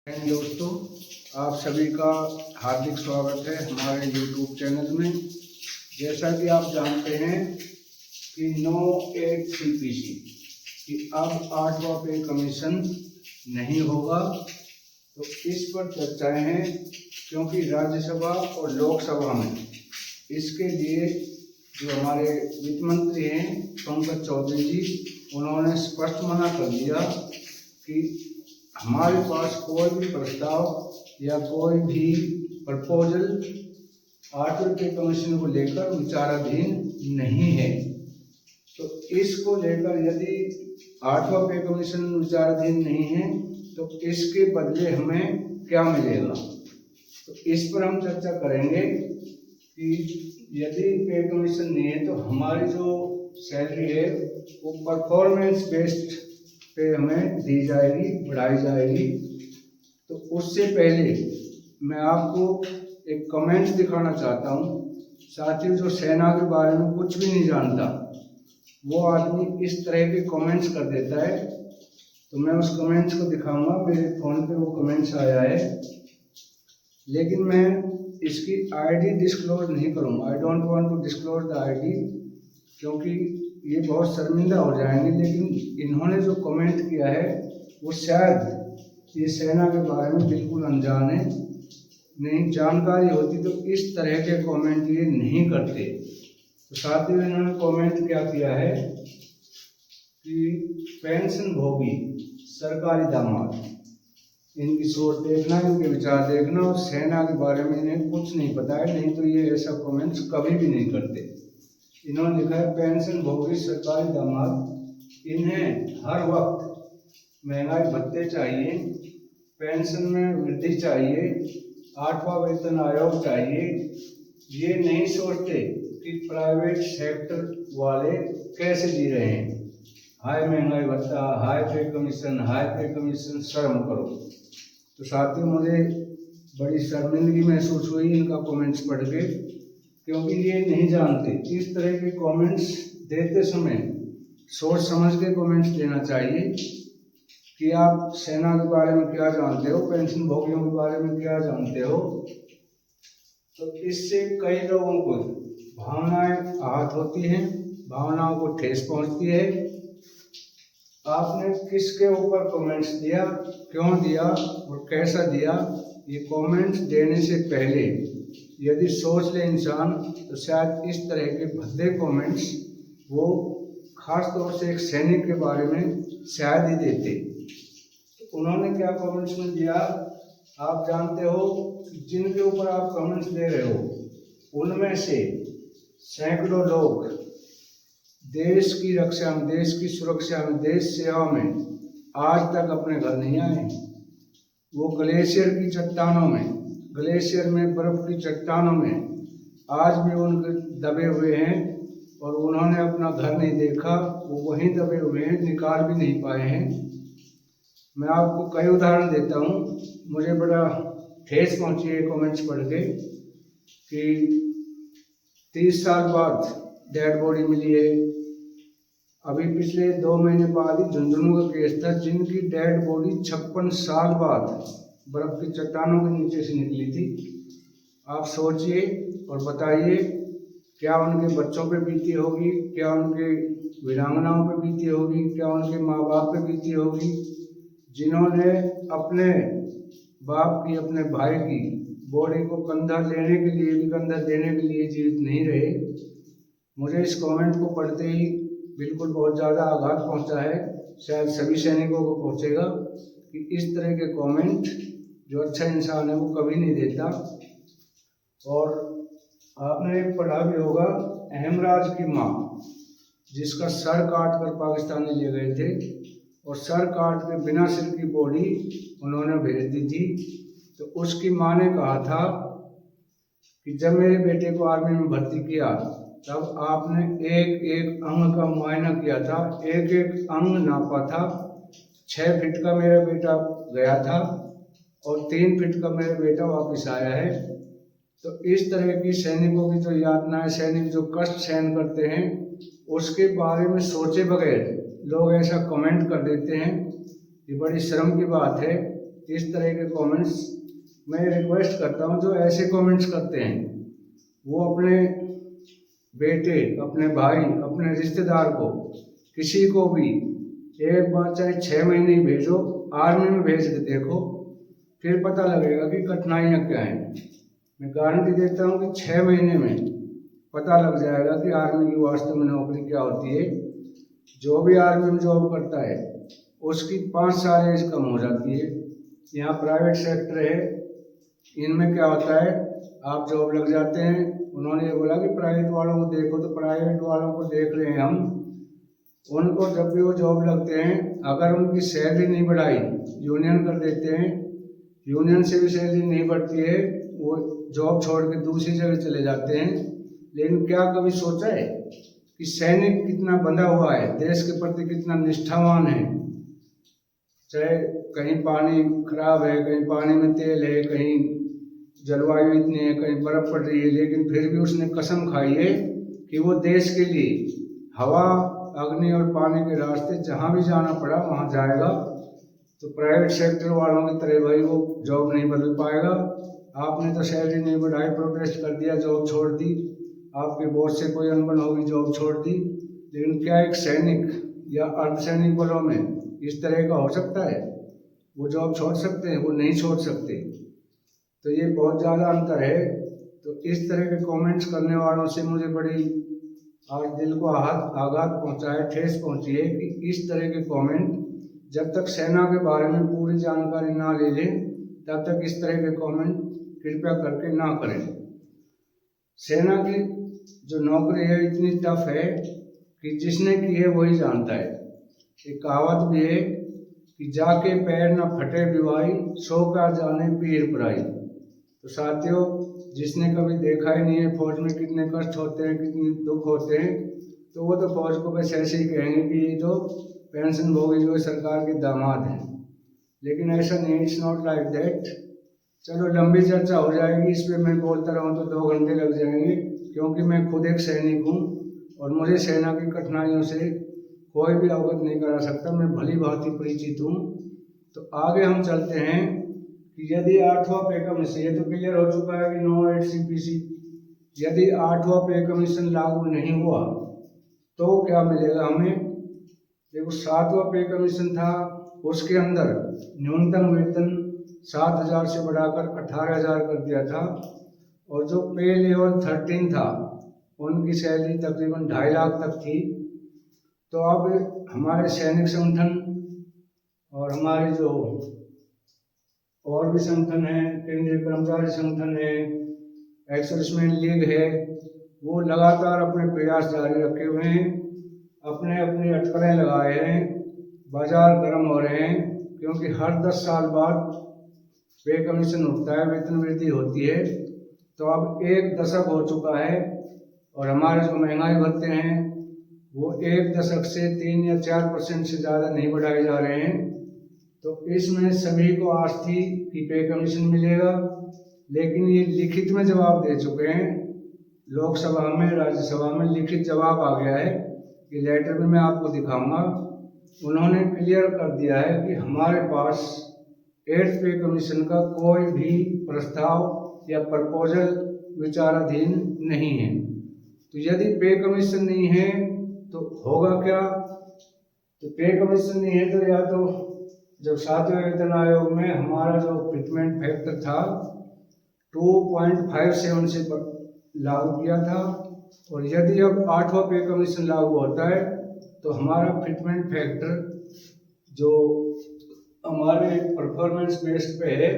दोस्तों, आप सभी का हार्दिक स्वागत है हमारे YouTube चैनल में। जैसा कि आप जानते हैं कि 9(1) CPC कि अब 8वां पे कमीशन नहीं होगा, तो इस पर चर्चाएं हैं क्योंकि राज्यसभा और लोकसभा में इसके लिए जो हमारे वित्त मंत्री हैं पंकज चौधरी जी, उन्होंने स्पष्ट मना कर दिया कि हमारे पास कोई भी प्रस्ताव या कोई भी प्रपोजल 8वें पे कमीशन को लेकर विचाराधीन नहीं है। तो इसको लेकर यदि 8वां पे कमीशन विचाराधीन नहीं है तो इसके बदले हमें क्या मिलेगा, तो इस पर हम चर्चा करेंगे कि यदि पे कमीशन नहीं है तो हमारी जो सैलरी है वो परफॉर्मेंस बेस्ड पे हमें दी जाएगी, बढ़ाई जाएगी। तो उससे पहले मैं आपको एक कमेंट दिखाना चाहता हूँ। साथियों, जो सेना के बारे में कुछ भी नहीं जानता वो आदमी इस तरह के कमेंट्स कर देता है, तो मैं उस कमेंट्स को दिखाऊंगा। मेरे फ़ोन पे वो कमेंट्स आया है, लेकिन मैं इसकी आईडी डिस्क्लोज नहीं करूँगा। I'm don't want to disclose the ID, क्योंकि ये बहुत शर्मिंदा हो जाएंगे। लेकिन इन्होंने जो कमेंट किया है वो शायद ये सेना के बारे में बिल्कुल अनजान है, नहीं जानकारी होती तो इस तरह के कमेंट ये नहीं करते। तो साथियों, इन्होंने कमेंट क्या किया है कि पेंशन भोगी सरकारी दामाद, इनकी सोच देखना, इनके विचार देखना, और सेना के बारे में इन्हें कुछ नहीं पता है, नहीं तो ये ऐसा कमेंट्स कभी भी नहीं करते। इन्होंने लिखा है पेंशन भोगी सरकारी दामाद, इन्हें हर वक्त महंगाई भत्ते चाहिए, पेंशन में वृद्धि चाहिए, 8वां वेतन आयोग चाहिए। ये नहीं सोचते कि प्राइवेट सेक्टर वाले कैसे जी रहे हैं। हाई महंगाई भत्ता, हाई पे कमीशन, हाई पे कमीशन, शर्म करो। तो साथियों, मुझे बड़ी शर्मिंदगी महसूस हुई इनका कमेंट्स पढ़ के, क्योंकि ये नहीं जानते। इस तरह के कमेंट्स देते समय सोच समझ के कमेंट्स देना चाहिए कि आप सेना के बारे में क्या जानते हो, पेंशन भोगियों के बारे में क्या जानते हो। तो इससे कई लोगों को भावनाएं आहत होती हैं, भावनाओं को ठेस पहुंचती है। आपने किसके ऊपर कमेंट्स दिया, क्यों दिया और कैसा दिया, ये कमेंट्स देने से पहले यदि सोच ले इंसान तो शायद इस तरह के भद्दे कमेंट्स वो खास तौर से एक सैनिक के बारे में शायद ही देते। तो उन्होंने क्या कमेंट्स में दिया आप जानते हो। जिनके ऊपर आप कमेंट्स दे रहे हो उनमें से सैकड़ों लोग देश की रक्षा में, देश की सुरक्षा में, देश सेवा में आज तक अपने घर नहीं आए। वो ग्लेशियर की चट्टानों में, ग्लेशियर में बर्फ की चट्टानों में आज भी उनके दबे हुए हैं और उन्होंने अपना घर नहीं देखा, वो वहीं दबे हुए हैं, निकाल भी नहीं पाए हैं। मैं आपको कई उदाहरण देता हूँ। मुझे बड़ा ठेस पहुँची है कमेंट्स पढ़ के कि 30 साल बाद डेड बॉडी मिली है। अभी पिछले 2 महीने बाद ही झुंझुनू का केस था, जिनकी डेड बॉडी 56 साल बाद बर्फ की चट्टानों के नीचे से निकली थी। आप सोचिए और बताइए क्या उनके बच्चों पे बीती होगी, क्या उनके वीरांगनाओं पे बीती होगी, क्या उनके माँ बाप पे बीती होगी, जिन्होंने अपने बाप की, अपने भाई की बॉडी को कंधा लेने के लिए भी, कंधा देने के लिए जीवित नहीं रहे। मुझे इस कमेंट को पढ़ते ही बिल्कुल बहुत ज़्यादा आघात पहुंचा है, शायद सभी सैनिकों को पहुंचेगा कि इस तरह के कमेंट जो अच्छा इंसान है वो कभी नहीं देता। और आपने पढ़ा भी होगा अहमराज की माँ, जिसका सर काट कर पाकिस्तानी ले गए थे और सर काट के बिना सिर की बॉडी उन्होंने भेज दी थी। तो उसकी माँ ने कहा था कि जब मेरे बेटे को आर्मी में भर्ती किया तब आपने एक एक अंग का मुआयना किया था, एक एक अंग नापा था। 6 फीट का मेरा बेटा गया था और 3 फीट का मेरा बेटा वापस आया है। तो इस तरह की सैनिकों की जो यातनाएं, सैनिक जो कष्ट सहन करते हैं, उसके बारे में सोचे बगैर लोग ऐसा कमेंट कर देते हैं। ये बड़ी शर्म की बात है इस तरह के कमेंट्स मैं रिक्वेस्ट करता हूँ जो ऐसे कमेंट्स करते हैं वो अपने बेटे, अपने भाई, अपने रिश्तेदार को, किसी को भी एक बार चाहे 6 महीने ही भेजो, आर्मी में भेज के देखो, फिर पता लगेगा कि कठिनाइयाँ क्या हैं। मैं गारंटी देता हूँ कि 6 महीने में पता लग जाएगा कि आर्मी की वास्तव में नौकरी क्या होती है। जो भी आर्मी में जॉब करता है उसकी 5 साल एज कम हो जाती है। यहाँ प्राइवेट सेक्टर है, इनमें क्या होता है, आप जॉब लग जाते हैं। उन्होंने ये बोला कि प्राइवेट वालों को देखो, तो प्राइवेट वालों को देख रहे हैं हम। उनको जब भी वो जॉब लगते हैं, अगर उनकी सैलरी नहीं बढ़ाई, यूनियन कर देते हैं, यूनियन से भी सैलरी नहीं बढ़ती है, वो जॉब छोड़ के दूसरी जगह चले जाते हैं। लेकिन क्या कभी सोचा है कि सैनिक कितना बंधा हुआ है, देश के प्रति कितना निष्ठावान है। चाहे कहीं पानी खराब है, कहीं पानी में तेल है, कहीं जलवायु इतनी है, कहीं बर्फ पड़ रही है, लेकिन फिर भी उसने कसम खाई है कि वो देश के लिए हवा, अग्नि और पानी के रास्ते जहाँ भी जाना पड़ा वहाँ जाएगा। तो प्राइवेट सेक्टर वालों की तरह भाई वो जॉब नहीं बदल पाएगा। आपने तो सैलरी नहीं बढ़ाई, प्रोटेस्ट कर दिया, जॉब छोड़ दी, आपके बॉस से कोई अनबन होगी, जॉब छोड़ दी। लेकिन क्या एक सैनिक या अर्धसैनिक बलों में इस तरह का हो सकता है? वो जॉब छोड़ सकते हैं? वो नहीं छोड़ सकते। तो ये बहुत ज़्यादा अंतर है। तो इस तरह के कमेंट्स करने वालों से मुझे बड़ी आज दिल को आघात पहुंचा है, ठेस पहुंची है कि इस तरह के कमेंट जब तक सेना के बारे में पूरी जानकारी ना ले लें तब तक इस तरह के कमेंट कृपया करके ना करें। सेना की जो नौकरी है इतनी टफ है कि जिसने की है वही जानता है। एक कहावत भी है कि जाके पैर न फटे बिवाई, सो का जाने पीर पराई। तो साथियों, जिसने कभी देखा ही नहीं है फौज में कितने कष्ट होते हैं, कितने दुख होते हैं, तो वो तो फौज को बस ऐसे ही कहेंगे कि ये तो पेंशन भोगी जो सरकार के दामाद हैं। लेकिन ऐसा नहीं, इट्स नॉट लाइक दैट। चलो लंबी चर्चा हो जाएगी, इस पर मैं बोलता रहूँ तो 2 घंटे लग जाएंगे, क्योंकि मैं खुद एक सैनिक हूँ और मुझे सेना की कठिनाइयों से कोई भी अवगत नहीं करा सकता। मैं भली भांति परिचित हूँ। तो आगे हम चलते हैं कि यदि 8वां पे कमीशन, ये तो क्लियर हो चुका है कि नो एट सीपीसी, यदि 8वां पे कमीशन लागू नहीं हुआ तो क्या मिलेगा हमें? देखो, 7वां पे कमीशन था, उसके अंदर न्यूनतम वेतन 7,000 से बढ़ाकर 18,000 कर दिया था, और जो पे लेवल 13 था उनकी सैलरी तकरीबन 2.5 लाख तक थी। तो अब हमारे सैनिक संगठन और हमारे जो और भी संगठन है, केंद्रीय कर्मचारी संगठन है, एक्स सर्विसमैन लीग है, वो लगातार अपने प्रयास जारी रखे हुए हैं, अपने अपने अटकलें लगाए हैं, बाजार गर्म हो रहे हैं, क्योंकि हर 10 साल बाद पे कमीशन उठता है, वेतन वृद्धि होती है। तो अब 1 दशक हो चुका है और हमारे जो महंगाई भत्ते हैं वो 1 दशक से 3 या 4% से ज़्यादा नहीं बढ़ाए जा रहे हैं। तो इसमें सभी को आस थी कि पे कमीशन मिलेगा, लेकिन ये लिखित में जवाब दे चुके हैं। लोकसभा में, राज्यसभा में लिखित जवाब आ गया है, ये लेटर भी मैं आपको दिखाऊंगा। उन्होंने क्लियर कर दिया है कि हमारे पास 8th पे कमीशन का कोई भी प्रस्ताव या प्रपोजल विचाराधीन नहीं है। तो यदि पे कमीशन नहीं है तो होगा क्या? तो पे कमीशन नहीं है तो या तो जब 7वें वेतन आयोग में हमारा जो फिटमेंट फैक्टर था 2.57 से लागू किया था, और यदि अब 8वां पे कमीशन लागू होता है तो हमारा फिटमेंट फैक्टर जो हमारे परफॉर्मेंस बेस्ड पे है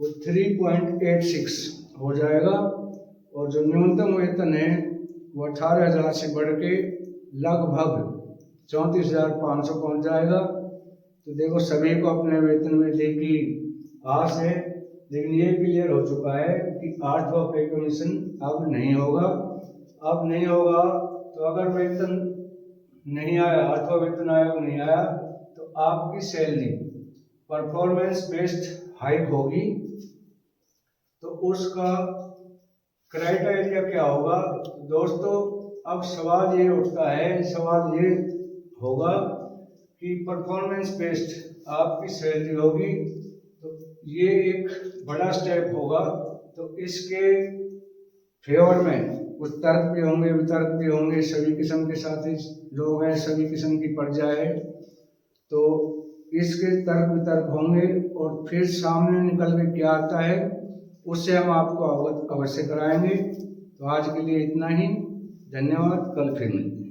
वो 3.86 हो जाएगा, और जो न्यूनतम वेतन है वो 18,000 से बढ़ के लगभग 34,500 पहुँच जाएगा। तो देखो, सभी को अपने वेतन वृद्धि की आस है, लेकिन ये क्लियर हो चुका है कि 8वां पे कमीशन अब नहीं होगा। अब नहीं होगा तो अगर वेतन नहीं आया, 8वां वेतन आयोग नहीं आया, तो आपकी सैलरी परफॉर्मेंस बेस्ड हाइक होगी। तो उसका क्राइटेरिया क्या होगा दोस्तों? अब सवाल ये उठता है, सवाल ये होगा कि परफॉर्मेंस बेस्ड आपकी सैलरी होगी, तो ये एक बड़ा स्टेप होगा। तो इसके फेवर में कुछ तर्क भी होंगे, वितर्क भी होंगे, सभी किस्म के साथी लोग हैं, सभी किस्म की प्रजा है, तो इसके तर्क वितर्क होंगे और फिर सामने निकल के क्या आता है उससे हम आपको अवगत अवश्य कराएंगे। तो आज के लिए इतना ही, धन्यवाद, कल फिर मिलेंगे।